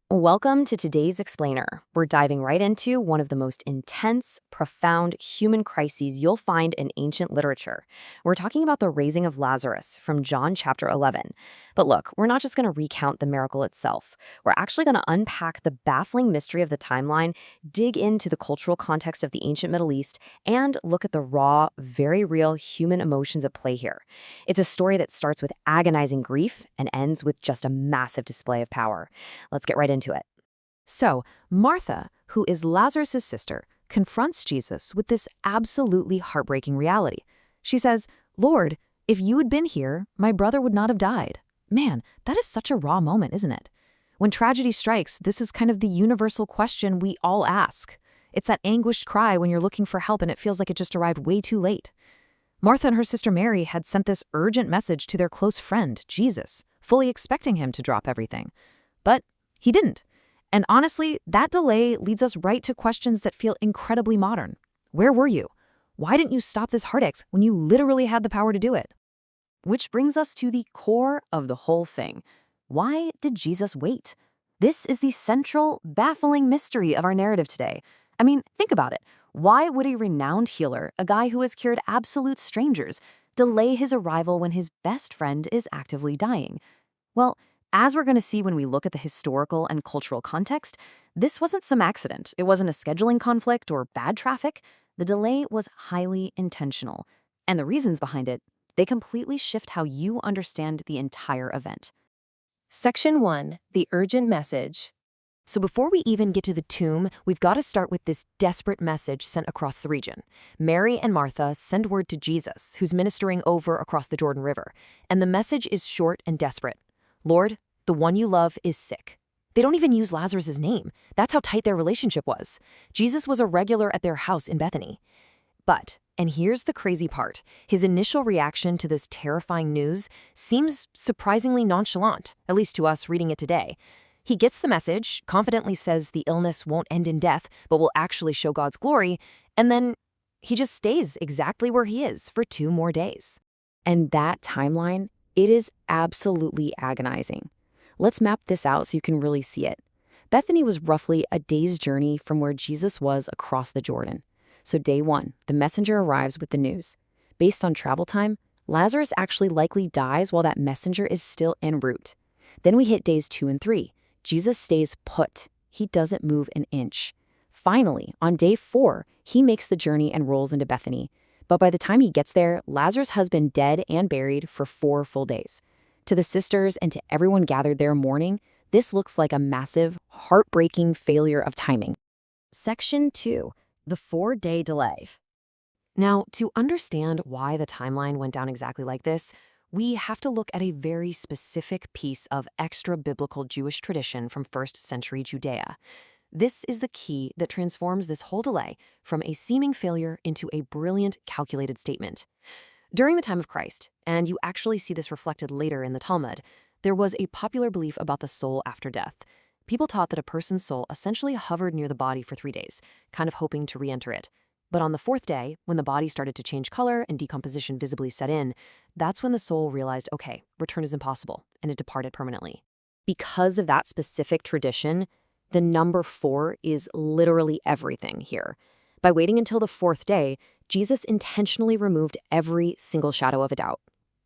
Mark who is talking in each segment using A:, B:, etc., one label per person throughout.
A: Welcome to today's Explainer. We're diving right into one of the most intense, profound human crises you'll find in ancient literature. We're talking about the raising of Lazarus from John chapter 11. But look, we're not just going to recount the miracle itself. We're actually going to unpack the baffling mystery of the timeline, dig into the cultural context of the ancient Middle East, and look at the raw, very real human emotions at play here. It's a story that starts with agonizing grief and ends with just a massive display of power. Let's get right into it.
B: So, Martha, who is Lazarus' sister, confronts Jesus with this absolutely heartbreaking reality. She says, "Lord, if you had been here, my brother would not have died." Man, that is such a raw moment, isn't it? When tragedy strikes, this is kind of the universal question we all ask. It's that anguished cry when you're looking for help and it feels like it just arrived way too late. Martha and her sister Mary had sent this urgent message to their close friend, Jesus, fully expecting him to drop everything. But he didn't. And honestly, that delay leads us right to questions that feel incredibly modern. Where were you? Why didn't you stop this heartache when you literally had the power to do it?
A: Which brings us to the core of the whole thing. Why did Jesus wait? This is the central, baffling mystery of our narrative today. I mean, think about it. Why would a renowned healer, a guy who has cured absolute strangers, delay his arrival when his best friend is actively dying? Well, as we're going to see when we look at the historical and cultural context, this wasn't some accident. It wasn't a scheduling conflict or bad traffic. The delay was highly intentional. And the reasons behind it, they completely shift how you understand the entire event.
C: Section 1. The Urgent Message.
B: So before we even get to the tomb, we've got to start with this desperate message sent across the region. Mary and Martha send word to Jesus, who's ministering over across the Jordan River. And the message is short and desperate. "Lord, the one you love is sick." They don't even use Lazarus' name. That's how tight their relationship was. Jesus was a regular at their house in Bethany. But, and here's the crazy part, his initial reaction to this terrifying news seems surprisingly nonchalant, at least to us reading it today. He gets the message, confidently says the illness won't end in death, but will actually show God's glory, and then he just stays exactly where he is for 2 more days. And that timeline, it is absolutely agonizing. Let's map this out so you can really see it. Bethany was roughly a day's journey from where Jesus was across the Jordan. So day 1, the messenger arrives with the news. Based on travel time, Lazarus actually likely dies while that messenger is still en route. Then we hit days 2 and 3. Jesus stays put. He doesn't move an inch. Finally, on day 4, he makes the journey and rolls into Bethany. But by the time he gets there, Lazarus has been dead and buried for 4 full days. To the sisters and to everyone gathered there mourning, this looks like a massive, heartbreaking failure of timing.
A: Section 2. The 4-day delay. Now, to understand why the timeline went down exactly like this, we have to look at a very specific piece of extra-biblical Jewish tradition from 1st century Judea. This is the key that transforms this whole delay from a seeming failure into a brilliant, calculated statement. During the time of Christ, and you actually see this reflected later in the Talmud, there was a popular belief about the soul after death. People taught that a person's soul essentially hovered near the body for 3 days, kind of hoping to re-enter it. But on the 4th day, when the body started to change color and decomposition visibly set in, that's when the soul realized, okay, return is impossible, and it departed permanently. Because of that specific tradition, the number 4 is literally everything here. By waiting until the 4th day, Jesus intentionally removed every single shadow of a doubt.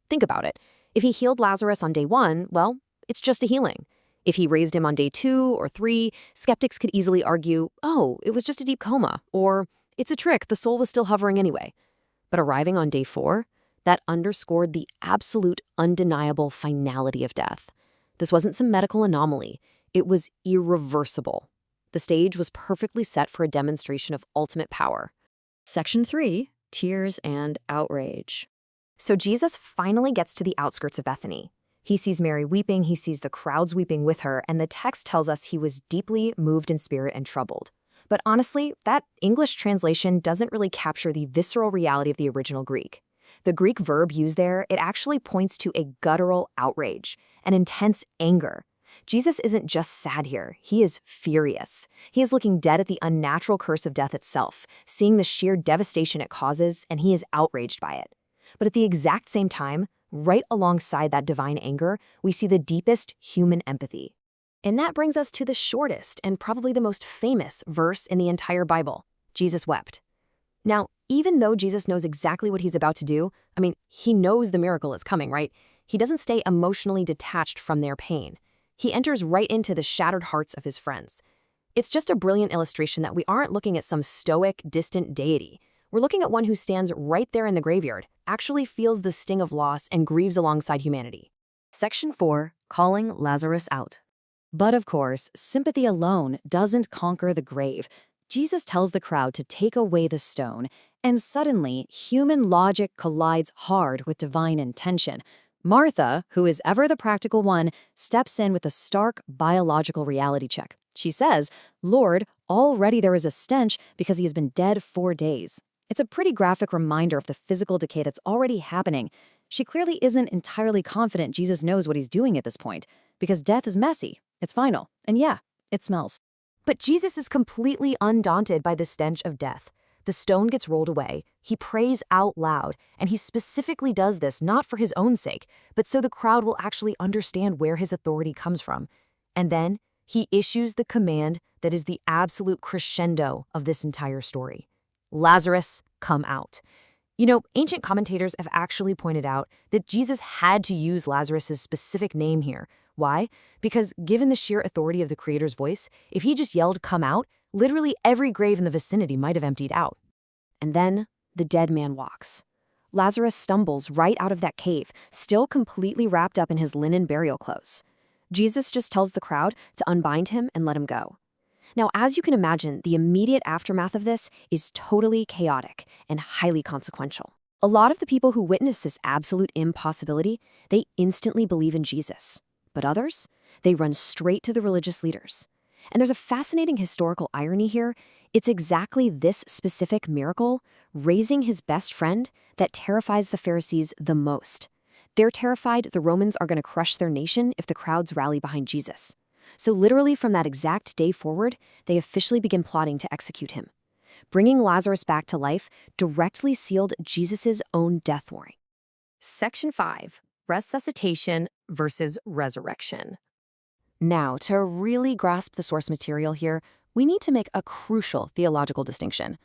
A: Think about it. If he healed Lazarus on day 1, well, it's just a healing. If he raised him on day 2 or 3, skeptics could easily argue, oh, it was just a deep coma, or it's a trick, the soul was still hovering anyway. But arriving on day 4, that underscored the absolute, undeniable finality of death. This wasn't some medical anomaly. It was irreversible. The stage was perfectly set for a demonstration of ultimate power. Section 3, Tears and Outrage. So Jesus finally gets to the outskirts of Bethany. He sees Mary weeping, he sees the crowds weeping with her, and the text tells us he was deeply moved in spirit and troubled. But honestly, that English translation doesn't really capture the visceral reality of the original Greek. The Greek verb used there, it actually points to a guttural outrage, an intense anger. Jesus isn't just sad here, he is furious. He is looking dead at the unnatural curse of death itself, seeing the sheer devastation it causes, and he is outraged by it. But at the exact same time, right alongside that divine anger, we see the deepest human empathy.
B: And that brings us to the shortest and probably the most famous verse in the entire Bible. Jesus wept. Now, even though Jesus knows exactly what he's about to do, he knows the miracle is coming, right? He doesn't stay emotionally detached from their pain. He enters right into the shattered hearts of his friends. It's just a brilliant illustration that we aren't looking at some stoic, distant deity. We're looking at one who stands right there in the graveyard, actually feels the sting of loss, and grieves alongside humanity.
A: Section 4, calling Lazarus out. But of course, sympathy alone doesn't conquer the grave. Jesus tells the crowd to take away the stone, and suddenly, human logic collides hard with divine intention. Martha, who is ever the practical one, steps in with a stark biological reality check. She says, "Lord, already there is a stench because he has been dead 4 days." It's a pretty graphic reminder of the physical decay that's already happening. She clearly isn't entirely confident Jesus knows what he's doing at this point, because death is messy, it's final, and yeah, it smells.
B: But Jesus is completely undaunted by the stench of death. The stone gets rolled away, he prays out loud, and he specifically does this not for his own sake, but so the crowd will actually understand where his authority comes from. And then he issues the command that is the absolute crescendo of this entire story. Lazarus, come out. Ancient commentators have actually pointed out that Jesus had to use Lazarus' specific name here. Why? Because given the sheer authority of the Creator's voice, if he just yelled, "Come out," literally every grave in the vicinity might have emptied out. And then the dead man walks. Lazarus stumbles right out of that cave, still completely wrapped up in his linen burial clothes. Jesus just tells the crowd to unbind him and let him go. Now, as you can imagine, the immediate aftermath of this is totally chaotic and highly consequential. A lot of the people who witness this absolute impossibility, they instantly believe in Jesus. But others, they run straight to the religious leaders. And there's a fascinating historical irony here. It's exactly this specific miracle, raising his best friend, that terrifies the Pharisees the most. They're terrified the Romans are going to crush their nation if the crowds rally behind Jesus. So literally from that exact day forward, they officially begin plotting to execute him. Bringing Lazarus back to life directly sealed Jesus' own death warrant. Section 5, resuscitation versus resurrection.
A: Now, to really grasp the source material here, we need to make a crucial theological distinction.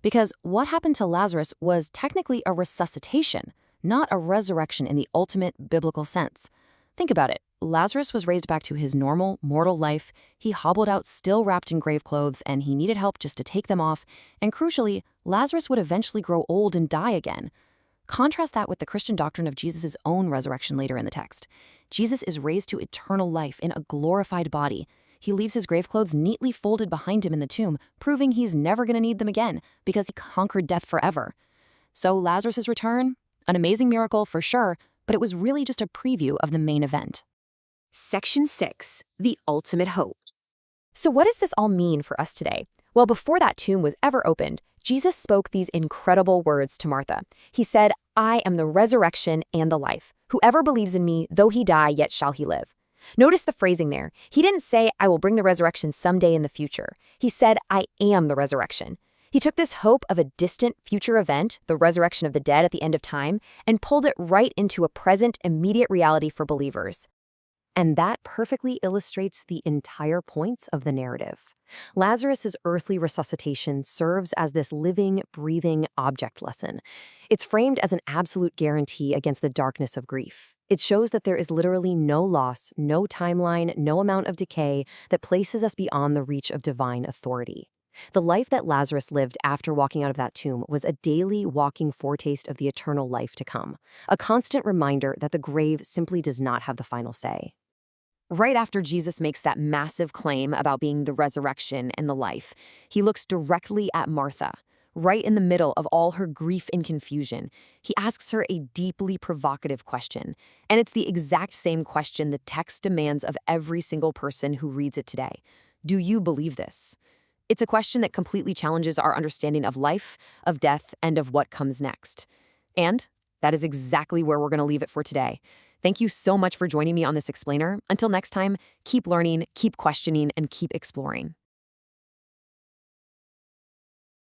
A: Because what happened to Lazarus was technically a resuscitation, not a resurrection in the ultimate biblical sense. Think about it. Lazarus was raised back to his normal, mortal life. He hobbled out still wrapped in grave clothes, and he needed help just to take them off. And crucially, Lazarus would eventually grow old and die again. Contrast that with the Christian doctrine of Jesus' own resurrection later in the text. Jesus is raised to eternal life in a glorified body. He leaves his grave clothes neatly folded behind him in the tomb, proving he's never going to need them again because he conquered death forever. So Lazarus' return, an amazing miracle for sure, but it was really just a preview of the main event.
B: Section 6, the ultimate hope. So what does this all mean for us today? Well, before that tomb was ever opened, Jesus spoke these incredible words to Martha. He said, "I am the resurrection and the life. Whoever believes in me, though he die, yet shall he live." Notice the phrasing there. He didn't say, "I will bring the resurrection someday in the future." He said, "I am the resurrection." He took this hope of a distant future event, the resurrection of the dead at the end of time, and pulled it right into a present, immediate reality for believers. And that perfectly illustrates the entire points of the narrative. Lazarus' earthly resuscitation serves as this living, breathing object lesson. It's framed as an absolute guarantee against the darkness of grief. It shows that there is literally no loss, no timeline, no amount of decay that places us beyond the reach of divine authority. The life that Lazarus lived after walking out of that tomb was a daily walking foretaste of the eternal life to come, a constant reminder that the grave simply does not have the final say. Right after Jesus makes that massive claim about being the resurrection and the life, he looks directly at Martha, right in the middle of all her grief and confusion. He asks her a deeply provocative question, and it's the exact same question the text demands of every single person who reads it today. Do you believe this? It's a question that completely challenges our understanding of life, of death, and of what comes next. And that is exactly where we're going to leave it for today. Thank you so much for joining me on this explainer. Until next time, keep learning, keep questioning, and keep exploring.